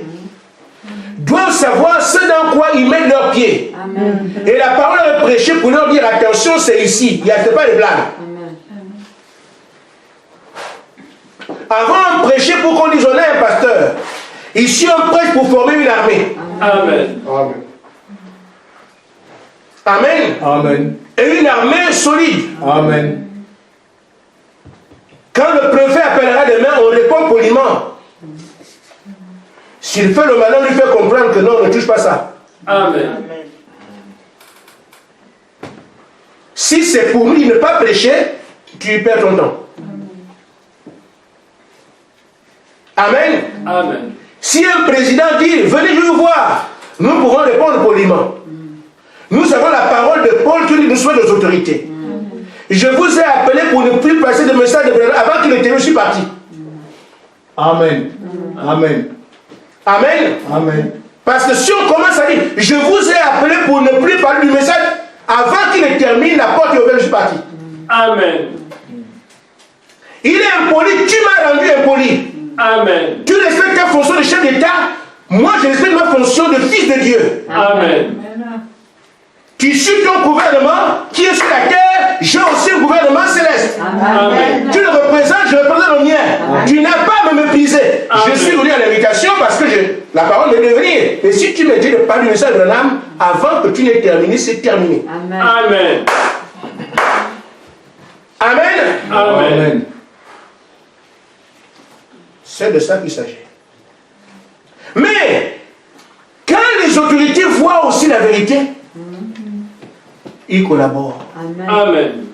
doivent savoir ce dans quoi ils mettent leurs pieds. Amen. Et la parole est prêchée pour leur dire attention, c'est ici. Il n'y a pas de blague. Amen. Avant, on prêchait pour qu'on dise on est un pasteur. Ici, on prêche pour former une armée. Amen. Amen. Amen. Amen. Et une armée solide. Amen. Quand le préfet appellera demain, on répond poliment. S'il fait le malin, on lui fait comprendre que non, on ne touche pas ça. Amen. Si c'est pour lui ne pas prêcher, tu perds ton temps. Amen. Amen. Si un président dit, venez nous voir, nous pourrons répondre poliment. Nous avons la parole de Paul qui nous souhaite aux autorités. Je vous ai appelé pour ne plus passer de message de Branham avant qu'il ne termine, je suis parti. Amen. Amen. Amen. Amen. Parce que si on commence à dire, je vous ai appelé pour ne plus parler du message avant qu'il ne termine, la porte est ouverte, je suis parti. Amen. Il est impoli, tu m'as rendu impoli. Amen. Tu respectes ta fonction de chef d'État, moi je respecte ma fonction de fils de Dieu. Amen. Tu suis ton gouvernement qui est sur la terre, j'ai aussi un gouvernement céleste. Amen. Tu le représentes, je représente le mien. Tu n'as pas à me mépriser. Amen. Je suis venu à l'invitation parce que la parole de venir. Mais si tu me dis de parler du message de l'âme, avant que tu n'aies terminé, c'est terminé. Amen. Amen. Amen. C'est de ça qu'il s'agit. Mais, quand les autorités voient aussi la vérité, ils collaborent. Amen.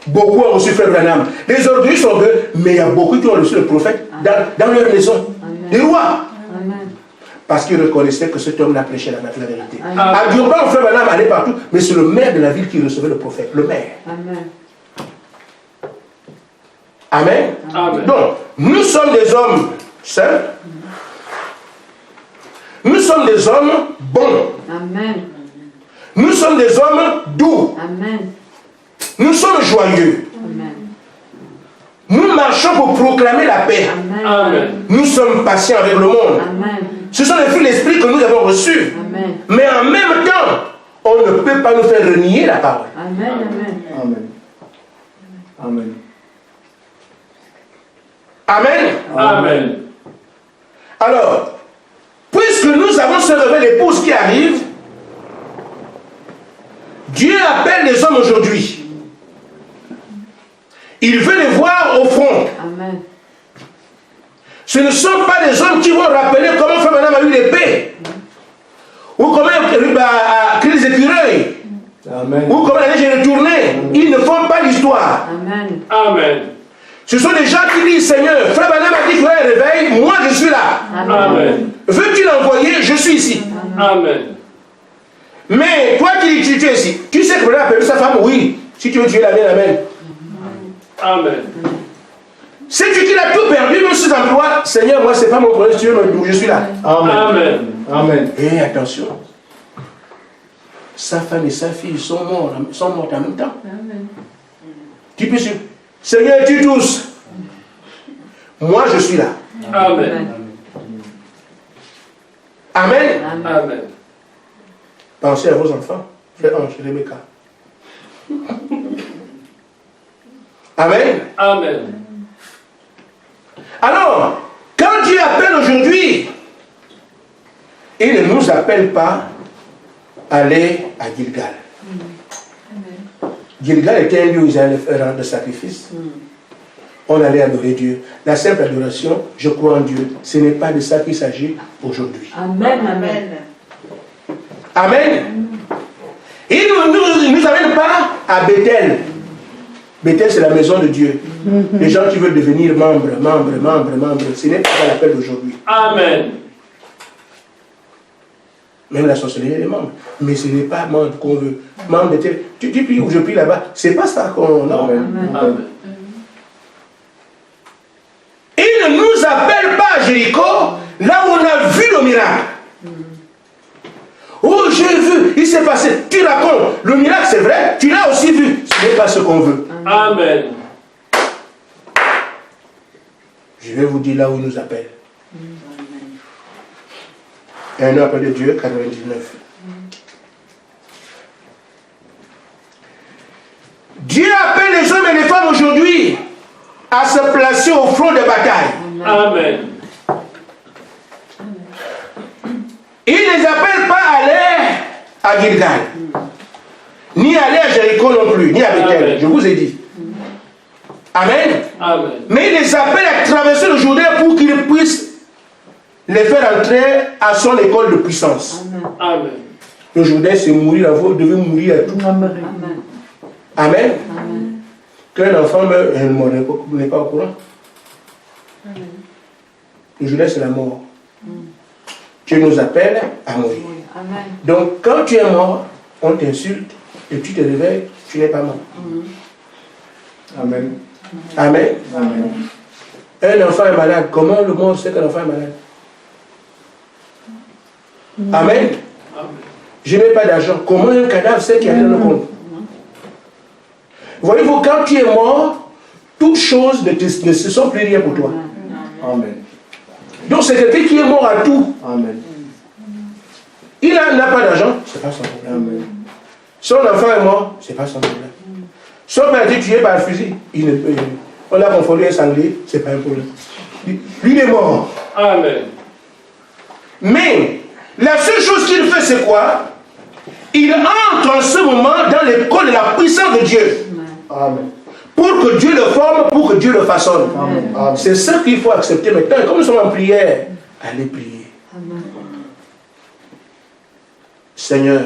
Beaucoup ont reçu Frère Branham. Les autorités sont deux, mais il y a beaucoup qui ont reçu le prophète dans leur maison. Les rois. Parce qu'ils reconnaissaient que cet homme n'a prêché la vérité. À Durban, Frère Branham allait partout, mais c'est le maire de la ville qui recevait le prophète. Le maire. Amen. Amen. Donc, nous sommes des hommes simples. Nous sommes des hommes bons. Nous sommes des hommes doux. Nous sommes joyeux. Nous marchons pour proclamer la paix. Amen. Nous sommes patients avec le monde. Ce sont les fruits de l'esprit que nous avons reçus. Mais en même temps, on ne peut pas nous faire renier la parole. Amen. Amen. Amen. Amen. Alors, puisque nous avons ce réveil d'épouse qui arrive, Dieu appelle les hommes aujourd'hui. Il veut les voir au front. Ce ne sont pas des hommes qui vont rappeler comment Frère Branham a eu l'épée. Ou comment il a créé les écureuils. Amen. Ou comment la neige est retournée. Ils ne font pas l'histoire. Amen. Ce sont des gens qui disent, Seigneur, Frère Branham a dit qu'il y aurait un réveil, moi je suis là. Amen. Veux-tu l'envoyer? Je suis ici. Amen. Mais toi qui dis tu es ici, tu sais que Branham a perdu sa femme? Oui. Si tu veux tuer la mienne, amen. Amen. Sais-tu qu'il a tout perdu, même ses emplois? Seigneur, moi c'est pas mon problème, si tu veux, je suis là. Amen. Amen. Amen. Et attention, sa femme et sa fille sont mortes en même temps. Tu peux suivre. Seigneur, tue tous. Moi, je suis là. Amen. Amen. Amen. Pensez à vos enfants. Frère Ange, Rebecca. Amen. Amen. Alors, quand Dieu appelle aujourd'hui, il ne nous appelle pas à aller à Gilgal. Gilgal était un lieu où ils allaient faire rendre sacrifice. On allait adorer Dieu. La simple adoration, je crois en Dieu. Ce n'est pas de ça qu'il s'agit aujourd'hui. Amen. Amen. Amen. Il ne nous amène pas à Bethel. Bethel, c'est la maison de Dieu. Les gens qui veulent devenir membres. Ce n'est pas l'appel d'aujourd'hui. Amen. Même la sorcellerie, elle est membre. Mais ce n'est pas membre qu'on veut. Membre Bethel. Tu pries où je prie là-bas. C'est pas ça qu'on a. Amen. Il ne nous appelle pas à Jéricho, là où on a vu le miracle. Oh, j'ai vu, il s'est passé. Tu racontes, le miracle c'est vrai, tu l'as aussi vu. Ce n'est pas ce qu'on veut. Amen. Je vais vous dire là où il nous appelle. Un an après de Dieu, 99. Dieu appelle les hommes et les femmes aujourd'hui à se placer au front des batailles. Amen. Il ne les appelle pas à aller à Gilgal, ni aller à Jéricho non plus, ni à Bethel. Je vous ai dit. Amen. Amen. Mais il les appelle à traverser le Jourdain pour qu'ils puissent les faire entrer à son école de puissance. Amen. Le Jourdain, c'est mourir, vous devez mourir à tout. Amen. Amen. Amen. Qu'un enfant meurt, elle n'est pas au courant. Le Jourdain, c'est la mort. Dieu nous appelle à mourir. Amen. Donc, quand tu es mort, on t'insulte et tu te réveilles, tu n'es pas mort. Amen. Amen. Amen. Un enfant est malade. Comment le monde sait qu'un enfant est malade? Amen. Je n'ai pas d'argent. Comment un cadavre sait qu'il y a dans le compte? Voyez-vous, quand tu es mort, toutes choses ne se sont plus rien pour toi. Amen. Donc c'est quelqu'un qui est mort à tout. Amen. Il n'a pas d'argent, c'est pas son problème. Amen. Son enfant est mort, c'est pas son problème. Son père a été tué par le fusil, on l'a confondu un sanglier, c'est pas un problème. Lui, il est mort. Amen. Mais la seule chose qu'il fait, c'est quoi? Il entre en ce moment dans l'école de la puissance de Dieu. Amen. Pour que Dieu le forme, pour que Dieu le façonne. Amen. C'est ça qu'il faut accepter maintenant. Et comme nous sommes en prière, allez prier. Seigneur,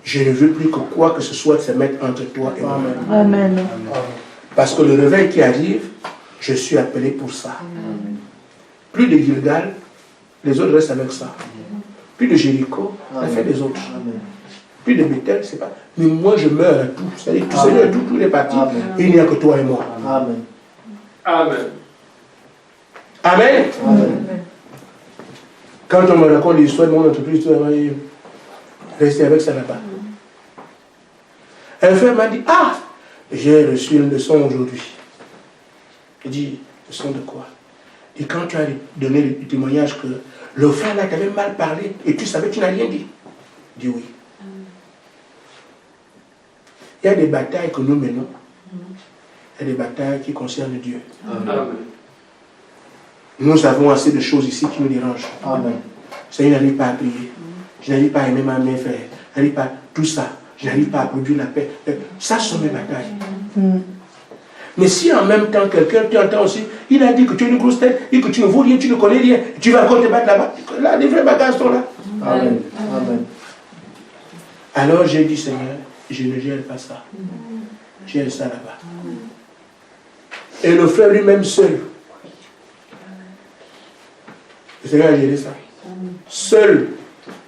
je ne veux plus que quoi que ce soit se mette entre toi et moi. Amen. Parce que le réveil qui arrive, je suis appelé pour ça. Plus de Gilgal, les autres restent avec ça. Plus de Jéricho, ça fait les autres. Plus de Bethel, c'est pas. Mais moi, je meurs à tout. C'est-à-dire que tout Seigneur, tout est parti. Et il n'y a que toi et moi. Amen. Amen. Amen. Amen. Quand on me raconte l'histoire de mon entreprise, tu vas rester avec ça là-bas. Un frère m'a dit, ah, j'ai reçu une leçon aujourd'hui. Il dit, leçon de quoi? Et quand tu as donné le témoignage que le frère là t'avait mal parlé et tu savais, tu n'as rien dit. Il dit oui. Il y a des batailles que nous menons. Il y a des batailles qui concernent Dieu. Amen. Nous avons assez de choses ici qui nous dérangent. Amen. Seigneur, je n'arrive pas à prier. Je n'arrive pas à aimer ma mère, frère. Je n'arrive pas tout ça. Je n'arrive pas à produire la paix. Ça sont mes batailles. Mais si en même temps quelqu'un, tu entends aussi, il a dit que tu es une grosse tête et que tu ne vaux rien, tu ne connais rien, tu vas encore te battre là-bas. Là, les vraies bagages sont là. Amen. Amen. Alors j'ai dit, Seigneur, je ne gère pas ça. Gère ça là-bas. Et le frère lui-même seul. Le Seigneur a géré ça. Seul.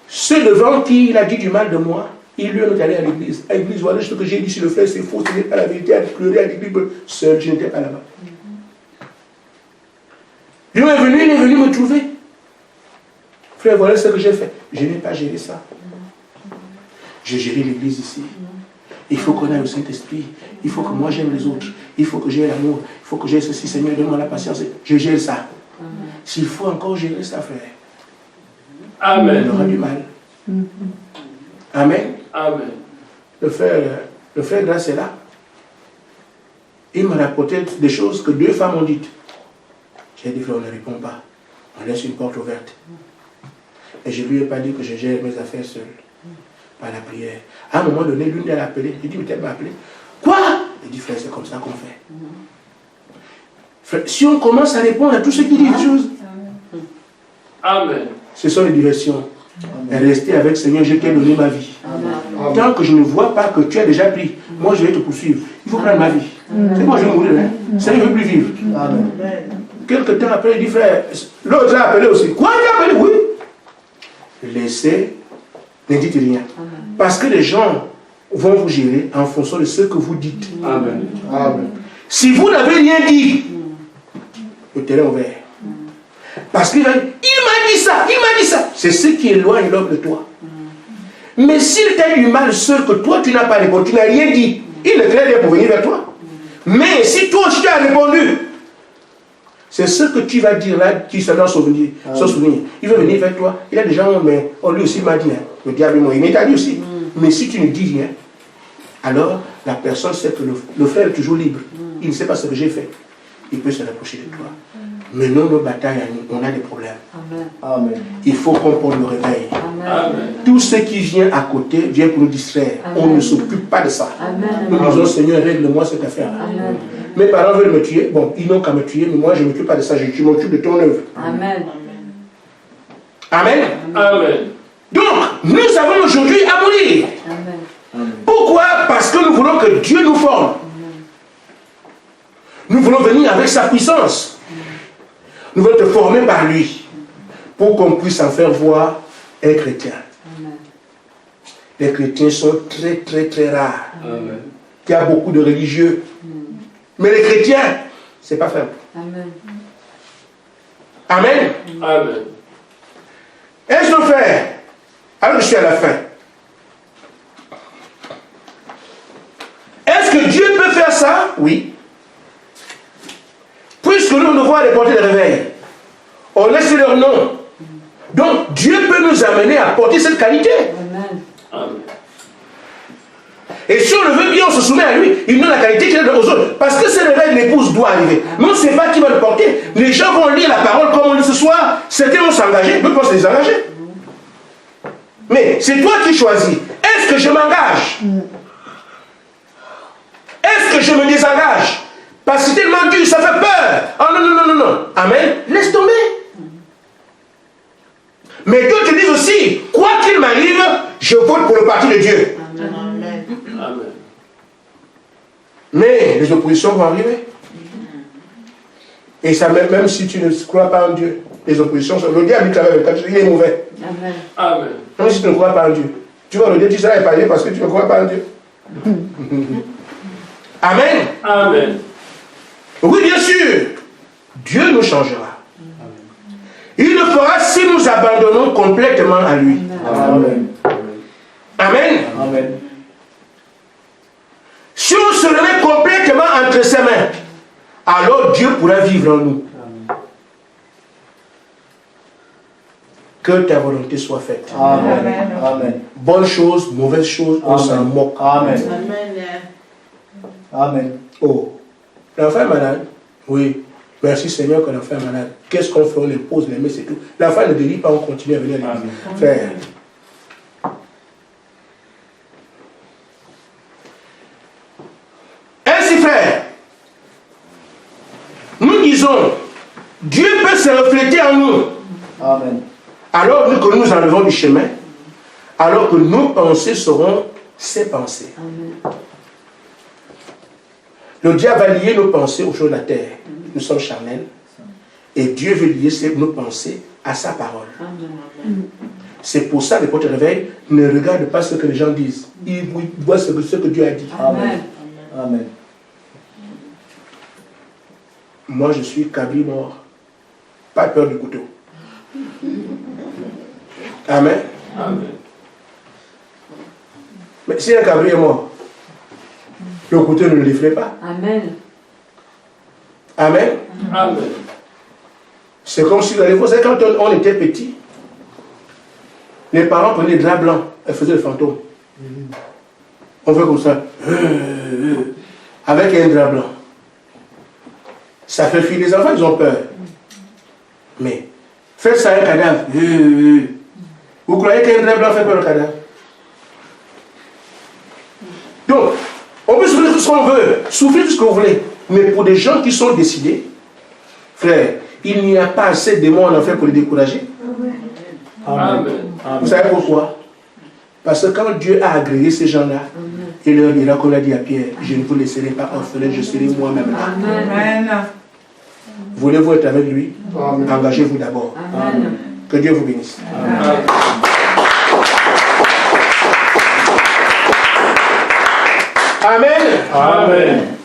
Ceux devant qui il a dit du mal de moi, il lui est allé à l'église. À l'église, voilà ce que j'ai dit sur le frère, c'est faux, ce n'est pas la vérité, à pleurer à l'église. Seul, je n'étais pas là-bas. Il est venu me trouver. Frère, voilà ce que j'ai fait. Je n'ai pas géré ça. J'ai géré l'église ici. Il faut qu'on ait le Saint-Esprit. Il faut que moi j'aime les autres. Il faut que j'aie l'amour. Il faut que j'aie ceci. Seigneur, donne-moi la patience. Je gère ça. S'il faut encore gérer ça, frère, Amen. on aura du mal. Amen. Amen. Le frère Grâce est là. Il me rapportait des choses que 2 femmes ont dites. J'ai dit, frère, on ne répond pas. On laisse une porte ouverte. Et je ne lui ai pas dit que je gère mes affaires seul. Par la prière. À un moment donné, l'une d'elles a appelé. J'ai dit, mais elle m'a appelé. Quoi? Il dit, frère, c'est comme ça qu'on fait. Frère, si on commence à répondre à tous ceux qui disent des choses, Amen. ce sont les directions. Rester avec Seigneur, je t'ai donné ma vie. Amen. Tant que je ne vois pas que tu as déjà pris, moi je vais te poursuivre. Il faut prendre ma vie. C'est moi je vais mourir. Hein? Seigneur, je ne veux plus vivre. Amen. Quelque temps après, il dit, frère, l'autre a appelé aussi. Quoi, tu as appelé? Oui. Laissez, ne dites rien. Parce que les gens vont vous gérer en fonction de ce que vous dites. Amen. Amen. Si vous n'avez rien dit, le terrain est ouvert. Parce qu'il va dire, il m'a dit ça, il m'a dit ça. C'est ce qui éloigne l'homme de toi. Mais s'il t'a du mal seul que toi tu n'as pas répondu, tu n'as rien dit, il est très bien pour venir vers toi. Mais si toi tu as répondu, c'est ce que tu vas dire là qui se doit souvenir. Il veut venir vers toi. Il y a des gens, mais on lui aussi m'a dit, hein, le diable moi, il m'a dit aussi. Mais si tu ne dis rien, alors la personne sait que le frère est toujours libre. Il ne sait pas ce que j'ai fait. Il peut se rapprocher de toi. Mais nous, nos batailles, on a des problèmes. Amen. Il faut qu'on prenne le réveil. Amen. Tout ce qui vient à côté vient pour nous distraire. On ne s'occupe pas de ça. Amen. Nous disons, Seigneur, règle-moi cette affaire-là. Mes parents veulent me tuer. Bon, ils n'ont qu'à me tuer, mais moi, je ne m'occupe pas de ça. Je m'occupe de ton œuvre. Amen. Amen. Amen. Donc, nous avons aujourd'hui à mourir. Amen. Pourquoi? Parce que nous voulons que Dieu nous forme. Nous voulons venir avec sa puissance. Nous voulons te former par lui pour qu'on puisse en faire voir un chrétien. Amen. Les chrétiens sont très, très, très rares. Amen. Il y a beaucoup de religieux. Mais les chrétiens, c'est pas faible. Amen. Amen. Amen. Est-ce que frère, alors que je suis à la fin, est-ce que Dieu peut faire ça? Oui. Puisque nous devons aller porter le réveil, on laisse leur nom. Donc Dieu peut nous amener à porter cette qualité. Amen. Amen. Et si on le veut bien, on se soumet à lui, il nous donne la qualité qu'il donne aux autres. Parce que ce réveil de l'épouse doit arriver. Mais on ne sait pas qui va le porter. Les gens vont lire la parole comme on dit ce soir. Certains vont s'engager, d'autres vont se désengager. Mais c'est toi qui choisis. Est-ce que je m'engage? Est-ce que je me désengage? Parce que c'est tellement dur, ça fait peur. Oh non, non, non, non, non. Amen. Laisse tomber. Mais Dieu te dit aussi, quoi qu'il m'arrive, je vote pour le parti de Dieu. Amen. Amen. Mais les oppositions vont arriver. Et ça, même si tu ne crois pas en Dieu, les oppositions, le diable il est mauvais. Amen. Amen. Même si tu ne crois pas en Dieu. Tu vois, le Dieu, tu seras épargné parce que tu ne crois pas en Dieu. Amen. Amen. Oui, bien sûr. Dieu nous changera. Il le fera si nous abandonnons complètement à lui. Amen. Amen. Amen. Si on se remet complètement entre ses mains, alors Dieu pourra vivre en nous. Que ta volonté soit faite. Amen. Amen. Bonne chose, mauvaise chose, on s'en moque. Amen. Amen. Oh, l'enfant est malade? Oui. Merci Seigneur que l'enfant est malade. Qu'est-ce qu'on fait? On impose les mains, c'est tout. L'enfant ne guérit pas, on continue à venir à l'église. Frère. Ainsi, frère, nous disons, Dieu peut se refléter en nous. Amen. Alors que nous enlevons du chemin, alors que nos pensées seront ses pensées. Amen. Le diable va lier nos pensées aux choses de la terre. Nous sommes charnels. Et Dieu veut lier nos pensées à sa parole. Amen. C'est pour ça que quand tu te réveilles, ne regarde pas ce que les gens disent. Ils voient ce que Dieu a dit. Amen. Amen. Moi, je suis cabri mort. Pas peur du couteau. Amen. Amen. Mais si un cabri est mort, le couteau ne le livrait pas. Amen. Amen. Amen. C'est comme si, vous savez, quand on était petit, les parents prenaient des draps blancs et faisaient le fantôme. On fait comme ça. Avec un drap blanc. Ça fait fuir les enfants, ils ont peur. Mais, faites ça à un cadavre. Vous croyez qu'un drap blanc fait peur au cadavre? Donc, on peut souffrir tout ce qu'on veut, souffrir tout ce que vous voulez. Mais pour des gens qui sont décidés, frère, il n'y a pas assez de démons en enfer pour les décourager. Amen. Vous savez pourquoi? Parce que quand Dieu a agréé ces gens-là, il leur dira, comme l'a dit à Pierre, je ne vous laisserai pas orphelin, je serai moi-même là. Amen. Voulez-vous être avec lui? Engagez-vous d'abord. Amen. Que Dieu vous bénisse. Amen. Amen.